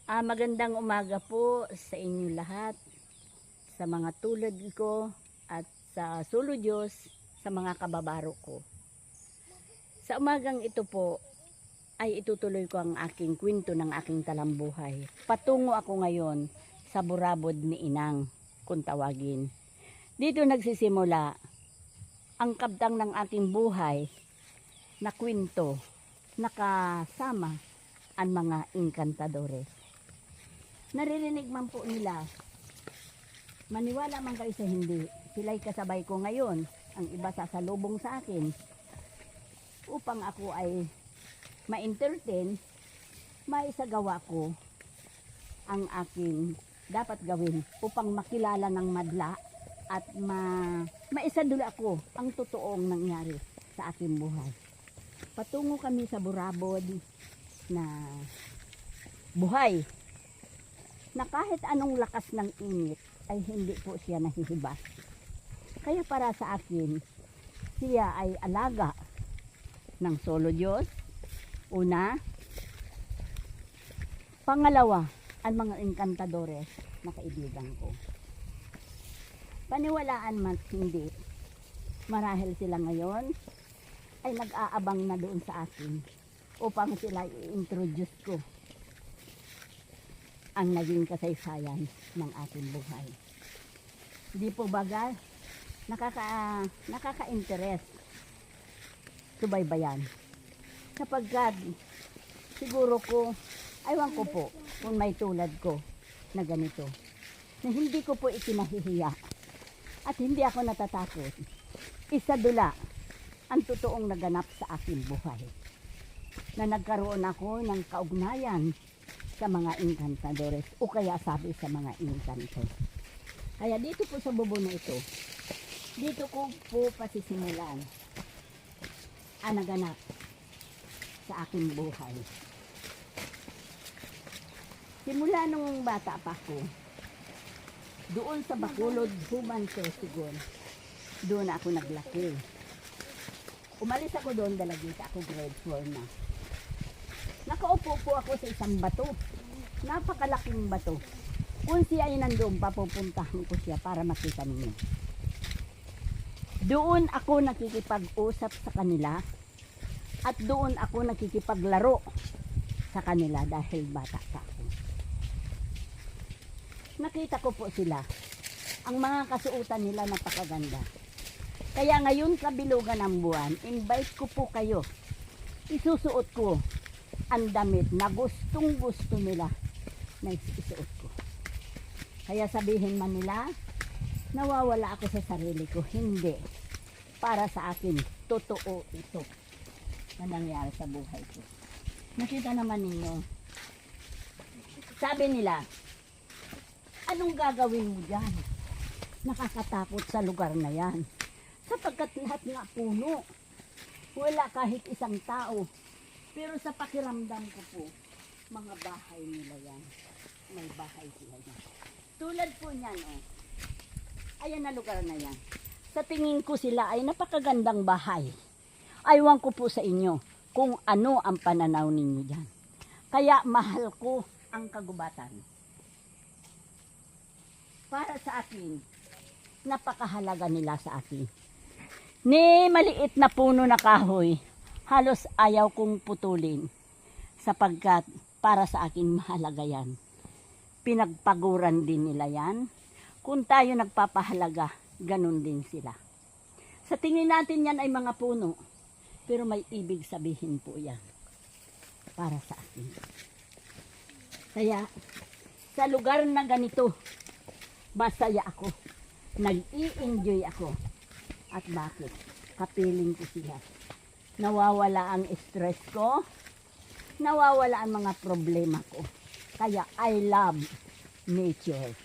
Magandang umaga po sa inyo lahat, sa mga tulad ko at sa sulo Diyos, sa mga kababaro ko. Sa umagang ito po ay itutuloy ko ang aking kwento ng aking talambuhay. Patungo ako ngayon sa Burabod ni Inang, kung tawagin. Dito nagsisimula ang kabtang ng aking buhay na kwento, nakasama ang mga inkantadores. Naririnig man po nila, maniwala man kayo sa hindi, sila'y kasabay ko ngayon, ang iba sasalubong sa akin, upang ako ay ma-entertain, maisagawa ko ang aking dapat gawin upang makilala ng madla at maisadula ko ang totoong nangyari sa aking buhay. Patungo kami sa Burabod na buhay, na kahit anong lakas ng init ay hindi po siya nahihibas. Kaya para sa akin, siya ay alaga ng solo Diyos. Una. Pangalawa, ang mga inkantadores na kaibigan ko. Paniwalaan man hindi, marahil sila ngayon ay nag-aabang na doon sa akin upang sila i-introduce ko ang naging kasaysayan ng ating buhay. Di po baga nakaka-interest subaybayan, sapagkat siguro ko, aywan ko po kung may tulad ko na ganito, na hindi ko po ikinahihiya at hindi ako natatakot isadula ang totoong naganap sa aking buhay, na nagkaroon ako ng kaugnayan sa mga inkantadores o kaya sabi sa mga inkanto. Kaya dito po sa bubo na ito, dito ko po pasisimulan ang naganap sa aking buhay. Simula nung bata pa ko, doon sa Bacolod, Human Festival, doon ako naglaki. Umalis ako doon, dalagita ako grade 4 na. Nakaupo po ako sa isang bato, napakalaking bato. Kung siya ay nandoon, papupuntahan ko siya para makita ninyo. Doon ako nakikipag-usap sa kanila at doon ako nakikipaglaro sa kanila dahil bata pa ako. Nakita ko po sila, ang mga kasuotan nila napakaganda. Kaya ngayon kabilugan ng buwan, invite ko po kayo, isusuot ko ang damit na gustong gusto nila na isuot ko. Kaya sabihin man nila, nawawala ako sa sarili ko. Hindi. Para sa akin, totoo ito na nangyari sa buhay ko. Nakita naman ninyo, sabi nila, anong gagawin mo dyan? Nakakatakot sa lugar na yan. Sapagkat lahat nga puno. Wala kahit isang tao. Pero sa pakiramdam ko po, mga bahay nila yan. May bahay sila yan. Tulad po niyan, oh. Ayan na lugar na yan. Sa tingin ko sila ay napakagandang bahay. Aywan ko po sa inyo kung ano ang pananaw ninyo dyan. Kaya mahal ko ang kagubatan. Para sa akin, napakahalaga nila sa akin. Ni maliit na puno na kahoy, halos ayaw kong putulin sapagkat para sa akin mahalaga yan. Pinagpaguran din nila yan. Kung tayo nagpapahalaga, ganun din sila. Sa tingin natin yan ay mga puno, pero may ibig sabihin po yan para sa akin. Kaya sa lugar na ganito, masaya ako, nag-i-enjoy ako. At bakit? Kapiling ko sila. Nawawala ang stress ko, nawawala ang mga problema ko. Kaya I love nature.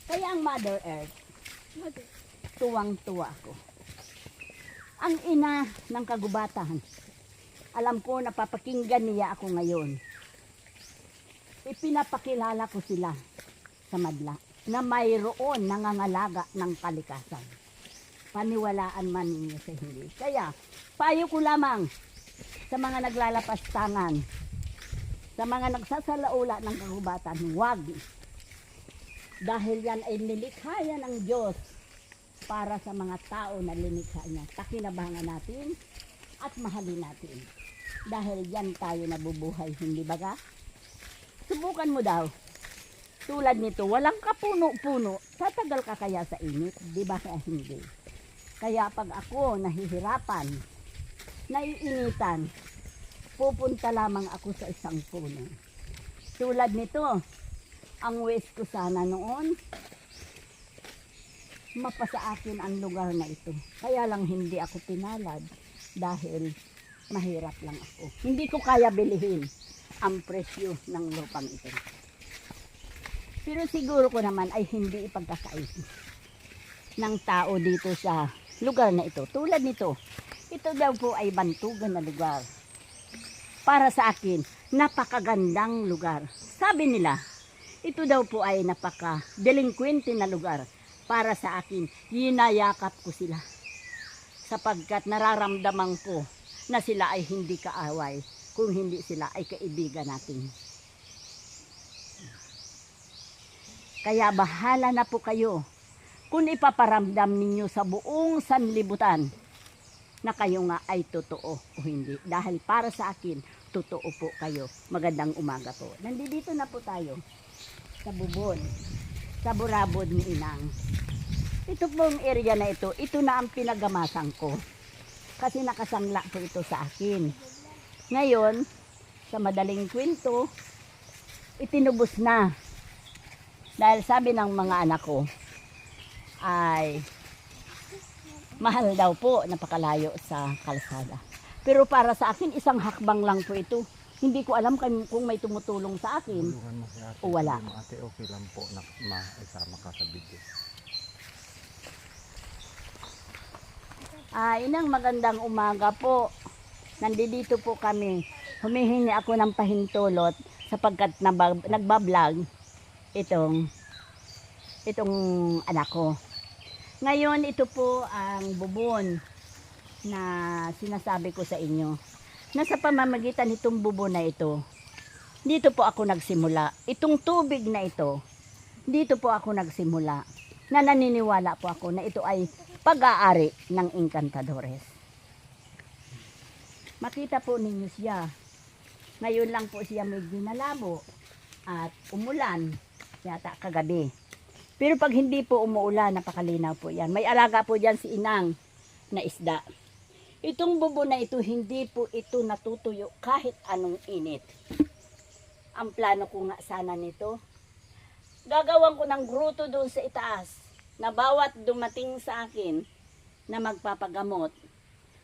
Kaya ang Mother Earth, tuwang-tuwa ako. Ang ina ng kagubatan, alam ko napapakinggan niya ako ngayon. Ipinapakilala ko sila sa madla na mayroon nangangalaga ng kalikasan. Paniwalaan man ninyo sa hindi. Kaya, payo ko lamang sa mga naglalapas tangan, Sa mga nagsasalaula ng kagubatan, huwag. Dahil yan ay nilikha yan ng Diyos para sa mga tao na linikha niya. Pakinabangan natin at mahalin natin. Dahil yan tayo nabubuhay, hindi ba ka? Subukan mo daw. Tulad nito, walang kapuno-puno, tatagal ka kaya sa init? Di ba kaya hindi? Kaya pag ako nahihirapan, naiinitan, pupunta lamang ako sa isang puno. Tulad nito, ang wish ko sana noon, mapasa akin ang lugar na ito. Kaya lang hindi ako pinalad dahil mahirap lang ako. Hindi ko kaya bilihin ang presyo ng lupang ito. Pero siguro ko naman ay hindi ipagkakait ng tao dito sa lugar na ito. Tulad nito, ito daw po ay bantugan na lugar. Para sa akin, napakagandang lugar. Sabi nila, ito daw po ay napaka-delinquente na lugar. Para sa akin, yinayakap ko sila. Sapagkat nararamdaman ko na sila ay hindi kaaway, kung hindi sila ay kaibigan natin. Kaya bahala na po kayo kung ipaparamdam ninyo sa buong sanlibutan na kayo nga ay totoo o hindi. Dahil para sa akin, totoo po kayo. Magandang umaga po. Nandito na po tayo sa bubon, sa burabod ni Inang. Ito pong area na ito na ang pinagamasan ko. Kasi nakasangla po ito sa akin. Ngayon, sa madaling kwento, itinubos na. Dahil sabi ng mga anak ko, ay mahal daw po, napakalayo sa kalsada. Pero para sa akin, isang hakbang lang po ito. Hindi ko alam kung may tumutulong sa akin Tulungan mo si ate. o wala. Sabi mo, ate, okay lang po na maisama ka sa video. Inang magandang umaga po. Nandito po kami. Humihingi ako ng pahintulot sapagkat nagbablog itong anak ko. Ngayon ito po ang bubon na sinasabi ko sa inyo. Nasa pamamagitan nitong bubon na ito, dito po ako nagsimula. Itong tubig na ito, dito po ako nagsimula. Na naniniwala po ako na ito ay pag-aari ng Encantadores. Makita po ninyo siya. Ngayon lang po siya medyo nalabo at umulan yata kagabi. Pero pag hindi po umuulan, napakalinaw po yan. May alaga po dyan si Inang na isda. Itong bubo na ito, hindi po ito natutuyo kahit anong init. Ang plano ko nga sana nito, gagawan ko ng gruto doon sa itaas na bawat dumating sa akin na magpapagamot,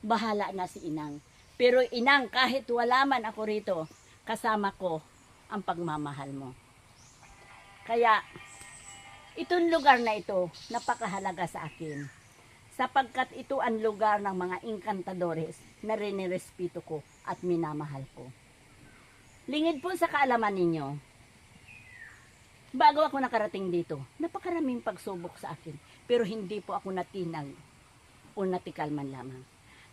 bahala na si Inang. Pero Inang, kahit wala man ako rito, kasama ko ang pagmamahal mo. Kaya, itong lugar na ito, napakahalaga sa akin. Sapagkat ito ang lugar ng mga Encantadores na rinirespeto ko at minamahal ko. Lingid po sa kaalaman ninyo, bago ako nakarating dito, napakaraming pagsubok sa akin. Pero hindi po ako natinag o natikal man lamang.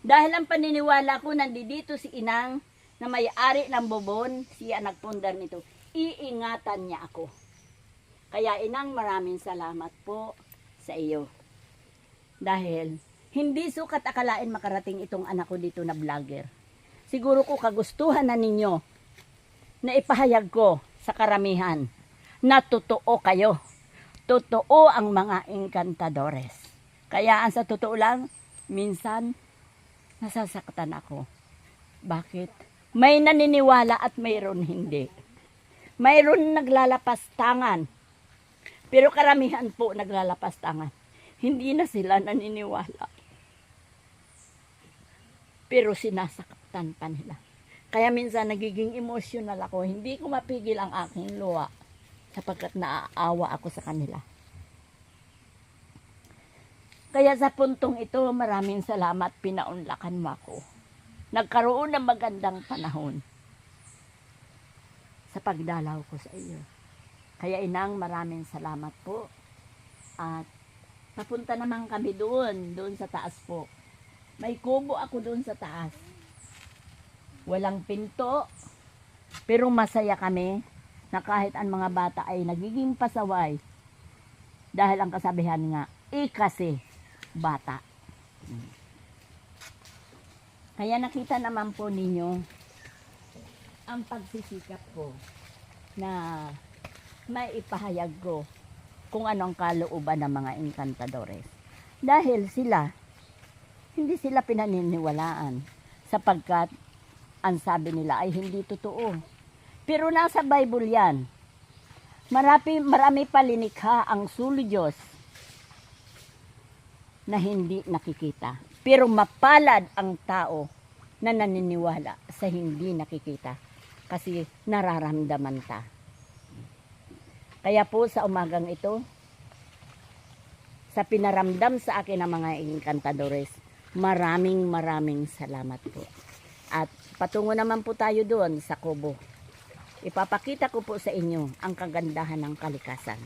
Dahil ang paniniwala ko, nandito si Inang na may-ari ng bubon, siya nagpundar nito, iingatan niya ako. Kaya Inang, maraming salamat po sa iyo. Dahil hindi sukat akalain makarating itong anak ko dito na vlogger. Siguro ko kagustuhan na ninyo na ipahayag ko sa karamihan na totoo kayo. Totoo ang mga Encantadores. Kaya ang sa totoo lang, minsan nasasaktan ako. Bakit? May naniniwala at mayroon hindi. Mayroon naglalapas tangan. Pero karamihan po naglalapas tangan. Hindi na sila naniniwala. Pero sinasaktan pa nila. Kaya minsan nagiging emotional ako. Hindi ko mapigil ang aking luha sapagkat naaawa ako sa kanila. Kaya sa puntong ito, maraming salamat, pinaunlakan mo ako. Nagkaroon ng magandang panahon sa pagdalaw ko sa iyo. Kaya Inang, maraming salamat po. At papunta naman kami doon sa taas po. May kubo ako doon sa taas. Walang pinto, Pero masaya kami na kahit ang mga bata ay nagiging pasaway dahil ang kasabihan nga, kasi bata. Kaya nakita naman po ninyo ang pagsisikap ko na maipahayag ko kung anong kalooban ng mga encantadores. Dahil hindi sila pinaniniwalaan sapagkat ang sabi nila ay hindi totoo. Pero nasa Bible yan. Marami palinikha ang sulo Diyos na hindi nakikita. Pero mapalad ang tao na naniniwala sa hindi nakikita. Kasi nararamdaman ta. Kaya po sa umagang ito, sa pinaramdam sa akin ng mga encantadores, maraming salamat po. At patungo naman po tayo doon sa Kubo. Ipapakita ko po sa inyo ang kagandahan ng kalikasan.